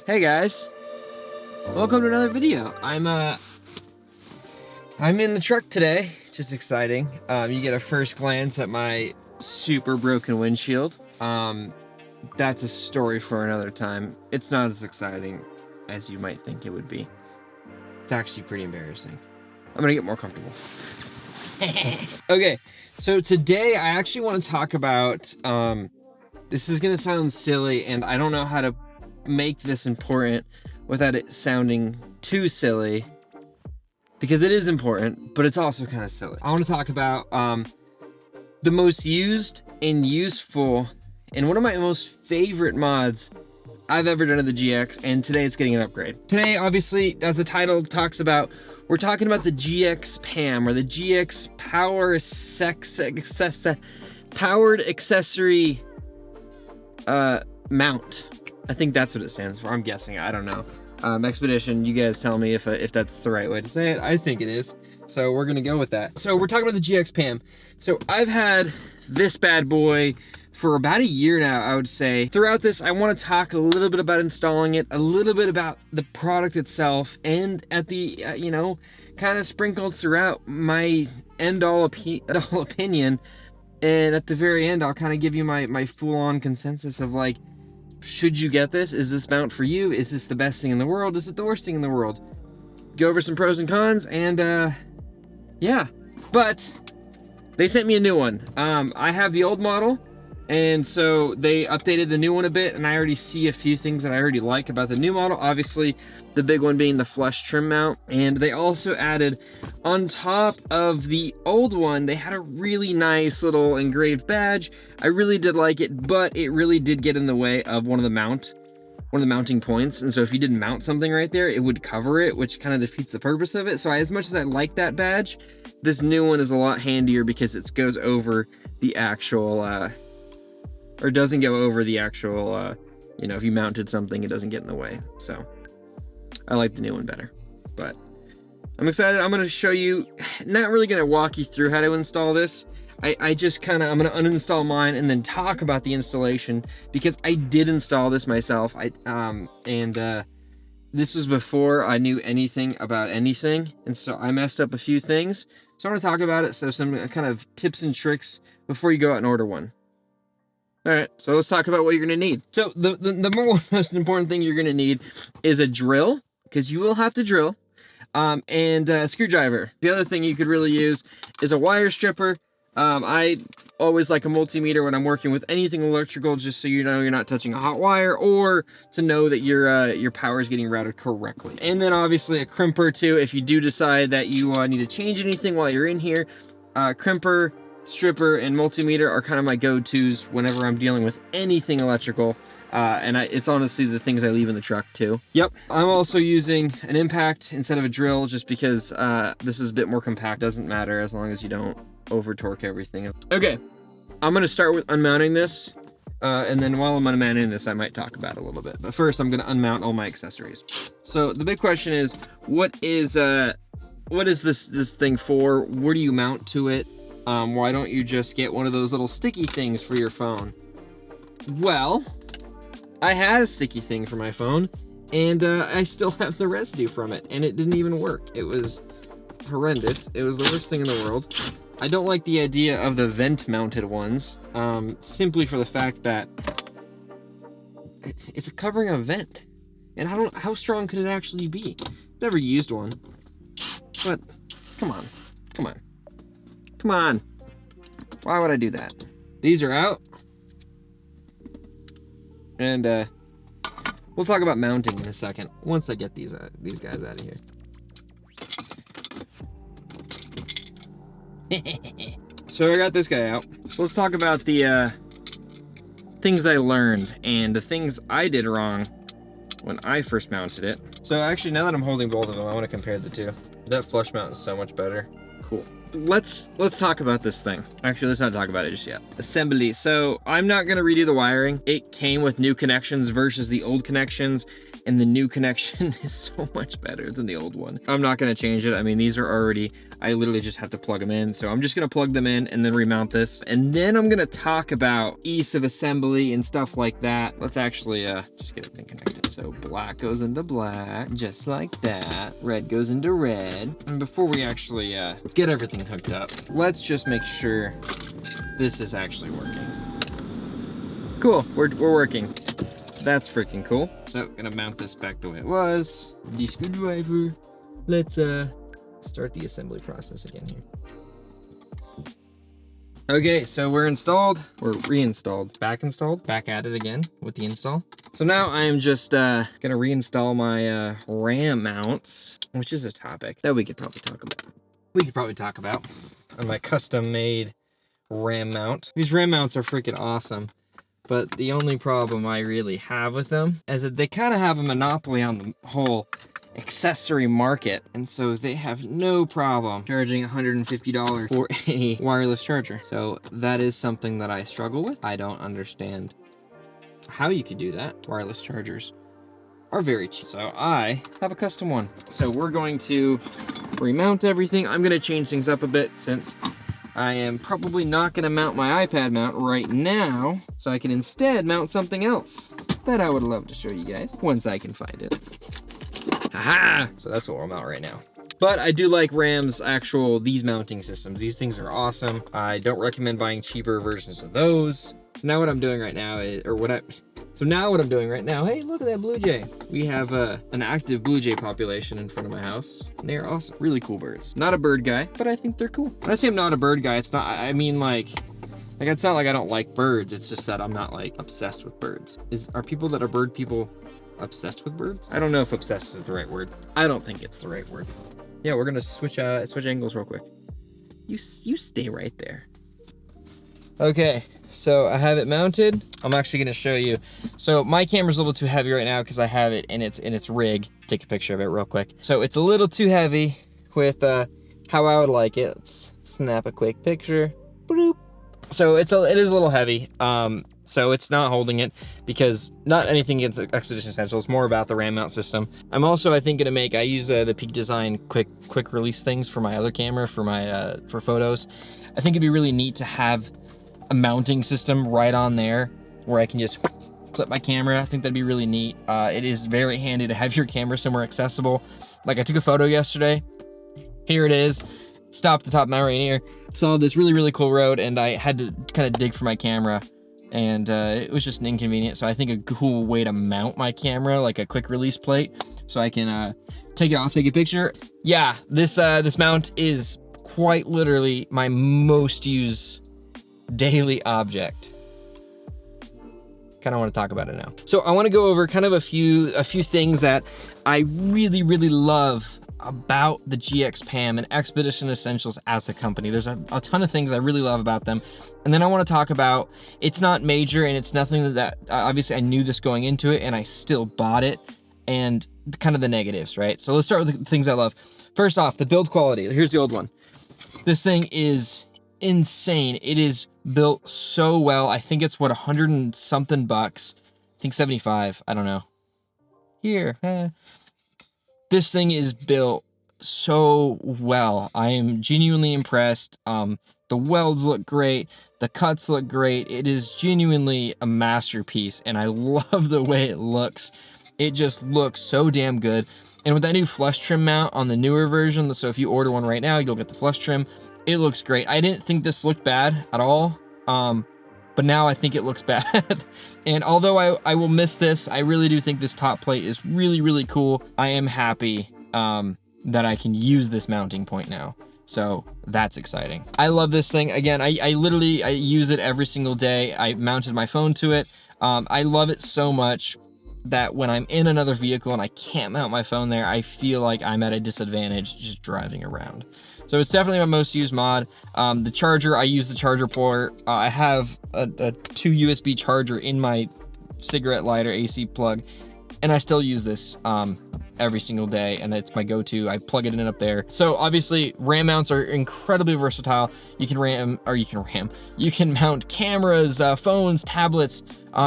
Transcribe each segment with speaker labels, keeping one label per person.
Speaker 1: Hey guys, welcome to another video. I'm in the truck today, which is exciting. You get a first glance at my super broken windshield. That's a story for another time. It's not as exciting as you might think it would be. It's actually pretty embarrassing. I'm gonna get more comfortable. Okay, so today I actually want to talk about, this is gonna sound silly and I don't know how to make this important without it sounding too silly, because it is important, but it's also kind of silly. I want to talk about the most used and useful and one of my most favorite mods I've ever done to the GX, and today it's getting an upgrade. Today, obviously, as the title talks about, we're talking about the GX PAM, or the GX Powered Accessory Mount. I think that's what it stands for. I'm guessing. I don't know. Expedition, you guys tell me if that's the right way to say it. I think it is. So we're gonna go with that. So we're talking about the GX PAM. So I've had this bad boy for about a year now, I would say. Throughout this, I want to talk a little bit about installing it, a little bit about the product itself, and at the, you know, kind of sprinkled throughout my end-all opinion. And at the very end, I'll kind of give you my full-on consensus of like, should you get this? Is this mount for you? Is this the best thing in the world? Is it the worst thing in the world? Go over some pros and cons, and yeah. But they sent me a new one. I have the old model, and so they updated the new one a bit, and I already see a few things that I already like about the new model. Obviously, the big one being the flush trim mount. And they also added, on top of the old one, they had a really nice little engraved badge. I really did like it, but it really did get in the way of one of the mounting points. And so if you didn't mount something right there, it would cover it, which kind of defeats the purpose of it. So as much as I like that badge, this new one is a lot handier because it goes over the actual, or doesn't go over the actual, you know, if you mounted something, it doesn't get in the way. So I like the new one better, but I'm excited. I'm going to show you, not really going to walk you through how to install this. I just kind of, I'm going to uninstall mine and then talk about the installation, because I did install this myself. This was before I knew anything about anything. And so I messed up a few things. So I want to talk about it. So some kind of tips and tricks before you go out and order one. All right, so let's talk about what you're gonna need. So the most important thing you're gonna need is a drill, because you will have to drill, and a screwdriver. The other thing you could really use is a wire stripper. I always like a multimeter when I'm working with anything electrical, just so you know you're not touching a hot wire, or to know that your power is getting routed correctly. And then obviously a crimper too, if you do decide that you need to change anything while you're in here. Crimper, stripper, and multimeter are kind of my go-tos whenever I'm dealing with anything electrical, and it's honestly the things I leave in the truck too. Yep, I'm also using an impact instead of a drill, just because this is a bit more compact. Doesn't matter as long as you don't over torque everything. Okay, I'm gonna start with unmounting this, and then while I'm unmounting this, I might talk about it a little bit. But first, I'm gonna unmount all my accessories. So the big question is, what is this thing for? Where do you mount to it? Why don't you just get one of those little sticky things for your phone? Well, I had a sticky thing for my phone, and I still have the residue from it, and it didn't even work. It was horrendous. It was the worst thing in the world. I don't like the idea of the vent-mounted ones, simply for the fact that it's covering a vent, and I don't know how strong could it actually be. Never used one, but come on, come on. Come on. Why would I do that? These are out. And we'll talk about mounting in a second once I get these guys out of here. So I got this guy out. So let's talk about the things I learned and the things I did wrong when I first mounted it. So actually, now that I'm holding both of them, I want to compare the two. That flush mount is so much better. Cool. let's talk about this thing. Actually, let's not talk about it just yet. Assembly. So I'm not gonna redo the wiring. It came with new connections versus the old connections, and the new connection is so much better than the old one. I'm not gonna change it. I mean, these are already, I literally just have to plug them in. So I'm just gonna plug them in and then remount this. And then I'm gonna talk about ease of assembly and stuff like that. Let's actually just get everything connected. So black goes into black, just like that. Red goes into red. And before we actually get everything hooked up, let's just make sure this is actually working. Cool, we're working. That's freaking cool. So gonna mount this back the way it was. The screwdriver. Let's start the assembly process again here. Okay, so we're installed, or reinstalled, back installed, back at it again with the install. So now I'm just gonna reinstall my RAM mounts, which is a topic that we could probably talk about. On my custom made RAM mount. These RAM mounts are freaking awesome, but the only problem I really have with them is that they kind of have a monopoly on the whole accessory market, and so they have no problem charging $150 for a wireless charger. So that is something that I struggle with. I don't understand how you could do that. Wireless chargers are very cheap, so I have a custom one. So we're going to remount everything. I'm going to change things up a bit since I am probably not going to mount my iPad mount right now, so I can instead mount something else that I would love to show you guys once I can find it. Haha! So that's what we'll mount right now. But I do like Ram's these mounting systems. These things are awesome. I don't recommend buying cheaper versions of those. So now what I'm doing right now is, hey, look at that blue jay. We have an active blue jay population in front of my house. And they are awesome, really cool birds. Not a bird guy, but I think they're cool. When I say I'm not a bird guy, it's not, I mean like it's not like I don't like birds. It's just that I'm not like obsessed with birds. Are people that are bird people obsessed with birds? I don't know if obsessed is the right word. I don't think it's the right word. Yeah, we're gonna switch angles real quick. You stay right there. Okay, so I have it mounted. I'm actually gonna show you. So my camera's a little too heavy right now because I have it in its rig. Take a picture of it real quick. So it's a little too heavy with how I would like it. Let's snap a quick picture. Bloop. So it is a little heavy. So it's not holding it because not anything against Expedition Essential. It's more about the RAM mount system. I'm also, I think, I use the Peak Design quick release things for my other camera for photos. I think it'd be really neat to have a mounting system right on there where I can just clip my camera. I think that'd be really neat. It is very handy to have your camera somewhere accessible. Like I took a photo yesterday. Here it is. Stopped at the top of Mount Rainier. Saw this really cool road and I had to kind of dig for my camera. And it was just an inconvenience. So I think a cool way to mount my camera, like a quick release plate, so I can take it off, take a picture. Yeah, this mount is quite literally my most used daily object. Kind of want to talk about it now. So I want to go over kind of a few things that I really love about the GX PAM and Expedition Essentials as a company. There's a ton of things I really love about them. And then I want to talk about, it's not major and it's nothing that obviously I knew this going into it and I still bought it, and kind of the negatives, right? So let's start with the things I love. First off, the build quality. Here's the old one. This thing is insane. It is built so well. I think it's what, 100 and something bucks. I think 75, I don't know. Here, This thing is built so well. I am genuinely impressed. The welds look great. The cuts look great. It is genuinely a masterpiece, and I love the way it looks. It just looks so damn good. And with that new flush trim mount on the newer version, so if you order one right now, you'll get the flush trim. It looks great. I didn't think this looked bad at all, but now I think it looks bad. And although I will miss this, I really do think this top plate is really cool. I am happy that I can use this mounting point now. So that's exciting. I love this thing. Again, I use it every single day. I mounted my phone to it. I love it so much that when I'm in another vehicle and I can't mount my phone there, I feel like I'm at a disadvantage just driving around. So it's definitely my most used mod. The charger, I use the charger port. I have a 2 USB charger in my cigarette lighter AC plug. and I still use this every single day, and it's my go-to. I plug it in up there. So obviously RAM mounts are incredibly versatile. You can mount cameras, phones, tablets,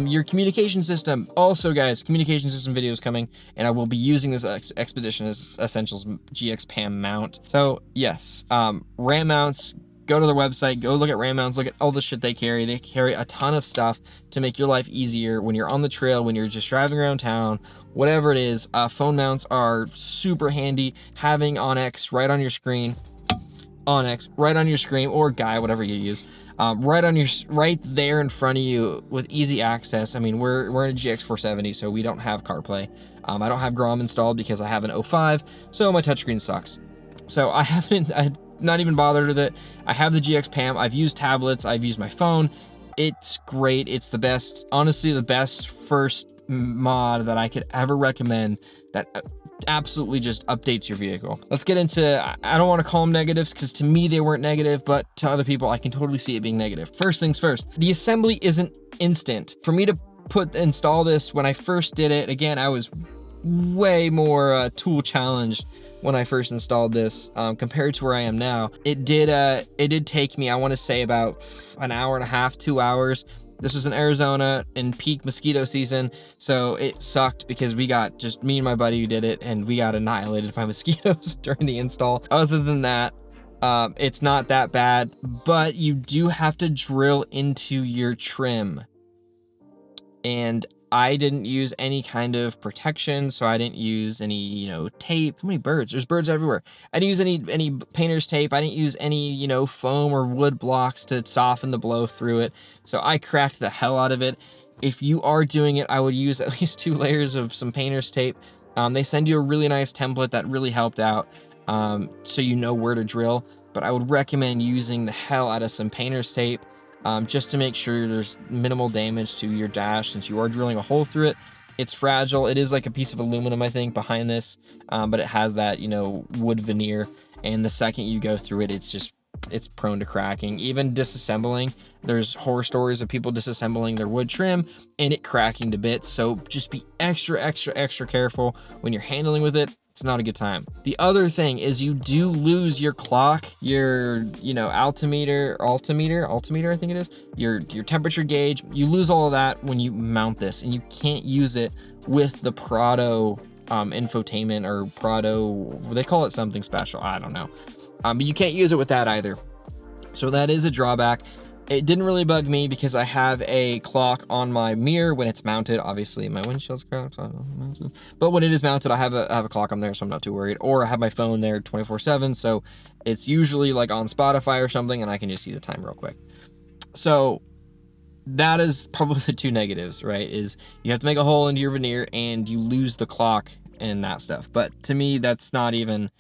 Speaker 1: your communication system. Also guys, communication system videos coming, and I will be using this Expedition Essentials GX PAM mount. So yes, RAM mounts, go to their website, go look at RAM mounts, look at all the shit they carry. They carry a ton of stuff to make your life easier when you're on the trail, when you're just driving around town, whatever it is. Phone mounts are super handy. Having Onyx right on your screen, or Guy, whatever you use, right there in front of you with easy access. I mean, we're in a GX470, so we don't have CarPlay. I don't have GROM installed because I have an 05, so my touchscreen sucks. So I've not even bothered with it. I have the GX PAM. I've used tablets. I've used my phone. It's great. It's the best, honestly, the best first mod that I could ever recommend that absolutely just updates your vehicle. Let's get into, I don't want to call them negatives because to me they weren't negative, but to other people I can totally see it being negative. First things first, the assembly isn't instant. For me to install this, when I first did it, again, I was way more tool challenged when I first installed this compared to where I am now. It did take me, I want to say, about an hour and a half, 2 hours. This was in Arizona in peak mosquito season, so it sucked because we got, just me and my buddy who did it, and we got annihilated by mosquitoes during the install. Other than that, it's not that bad, but you do have to drill into your trim. And I didn't use any kind of protection, so I didn't use any, you know, tape. How many birds? There's birds everywhere. I didn't use any painter's tape. I didn't use any, you know, foam or wood blocks to soften the blow through it. So I cracked the hell out of it. If you are doing it, I would use at least 2 layers of some painter's tape. They send you a really nice template that really helped out, so you know where to drill. But I would recommend using the hell out of some painter's tape, just to make sure there's minimal damage to your dash since you are drilling a hole through it. It's fragile. It is like a piece of aluminum, I think, behind this, but it has that, you know, wood veneer, and the second you go through it, it's prone to cracking. Even disassembling, there's horror stories of people disassembling their wood trim and it cracking to bits, so just be extra careful when you're handling with it. It's not a good time. The other thing is you do lose your clock, your, you know, altimeter, I think it is, your temperature gauge. You lose all of that when you mount this, and you can't use it with the Prado infotainment, or Prado, they call it something special, I don't know. But you can't use it with that either. So that is a drawback. It didn't really bug me because I have a clock on my mirror when it's mounted. Obviously my windshield's cracked, but when it is mounted, I have a clock on there, so I'm not too worried. Or I have my phone there 24/7, so it's usually like on Spotify or something, and I can just see the time real quick. So that is probably the 2 negatives, right? Is you have to make a hole into your veneer and you lose the clock and that stuff. But to me, that's not even,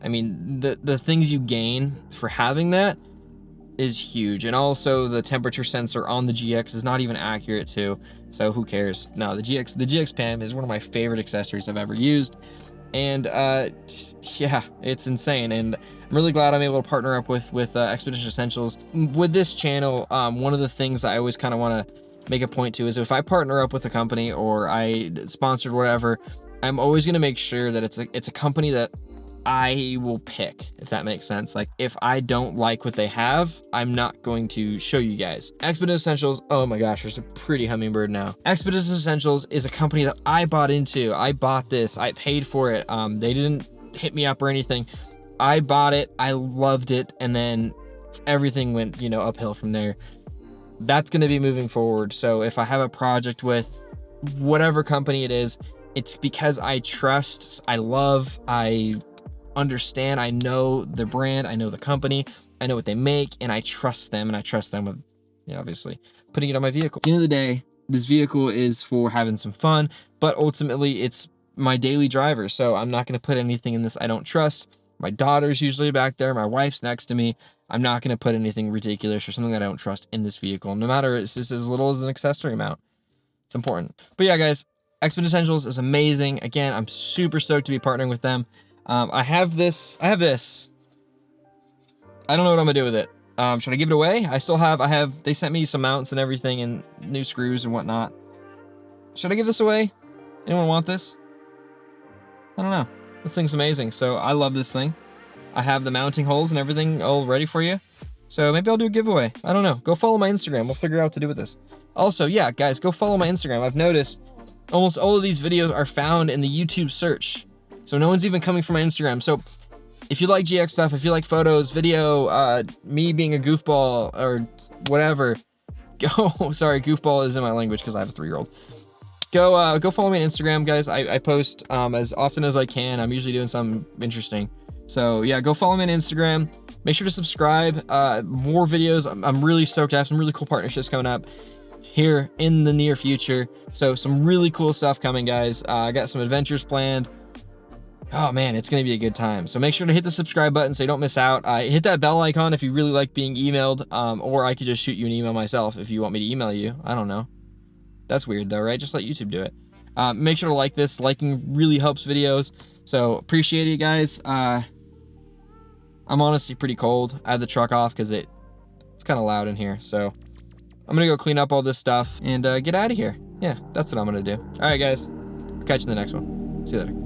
Speaker 1: I mean, the things you gain for having that is huge. And also the temperature sensor on the GX is not even accurate too, so who cares? No, the GX PAM is one of my favorite accessories I've ever used, and yeah, it's insane. And I'm really glad I'm able to partner up with Expedition Essentials. With this channel, one of the things I always kind of want to make a point to is if I partner up with a company or I sponsored whatever, I'm always going to make sure that it's a company that I will pick, if that makes sense. Like, if I don't like what they have, I'm not going to show you guys. Expedition Essentials, oh my gosh, there's a pretty hummingbird now. Expedition Essentials is a company that I bought into. I bought this, I paid for it. They didn't hit me up or anything. I bought it, I loved it, and then everything went, you know, uphill from there. That's gonna be moving forward. So if I have a project with whatever company it is, it's because I trust, I love, I understand, I know the brand, I know the company, I know what they make, and I trust them, and I trust them with, you know, obviously putting it on my vehicle. At the end of the day, this vehicle is for having some fun, but ultimately it's my daily driver, so I'm not going to put anything in this I don't trust. My daughter's usually back there, my wife's next to me. I'm not going to put anything ridiculous or something that I don't trust in this vehicle, no matter it's just as little as an accessory amount. It's important. But yeah, guys, Expedition Essentials is amazing. Again, I'm super stoked to be partnering with them. I have this. I don't know what I'm gonna do with it. Should I give it away? They sent me some mounts and everything and new screws and whatnot. Should I give this away? Anyone want this? I don't know. This thing's amazing. So I love this thing. I have the mounting holes and everything all ready for you. So maybe I'll do a giveaway. I don't know. Go follow my Instagram. We'll figure out what to do with this. Also, yeah, guys, go follow my Instagram. I've noticed almost all of these videos are found in the YouTube search. So no one's even coming from my Instagram. So if you like GX stuff, if you like photos, video, me being a goofball or whatever, go, sorry, goofball is in my language because I have a 3-year-old. Go follow me on Instagram, guys. I post as often as I can. I'm usually doing something interesting. So yeah, go follow me on Instagram. Make sure to subscribe. More videos. I'm really stoked to have some really cool partnerships coming up here in the near future. So some really cool stuff coming, guys. I got some adventures planned. Oh man, it's gonna be a good time. So make sure to hit the subscribe button so you don't miss out. Hit that bell icon if you really like being emailed, or I could just shoot you an email myself if you want me to email you. I don't know. That's weird though, right? Just let YouTube do it. Make sure to like this. Liking really helps videos. So appreciate it, guys. I'm honestly pretty cold. I have the truck off because it's kind of loud in here. So I'm gonna go clean up all this stuff and get out of here. Yeah, that's what I'm gonna do. All right, guys. I'll catch you in the next one. See you later.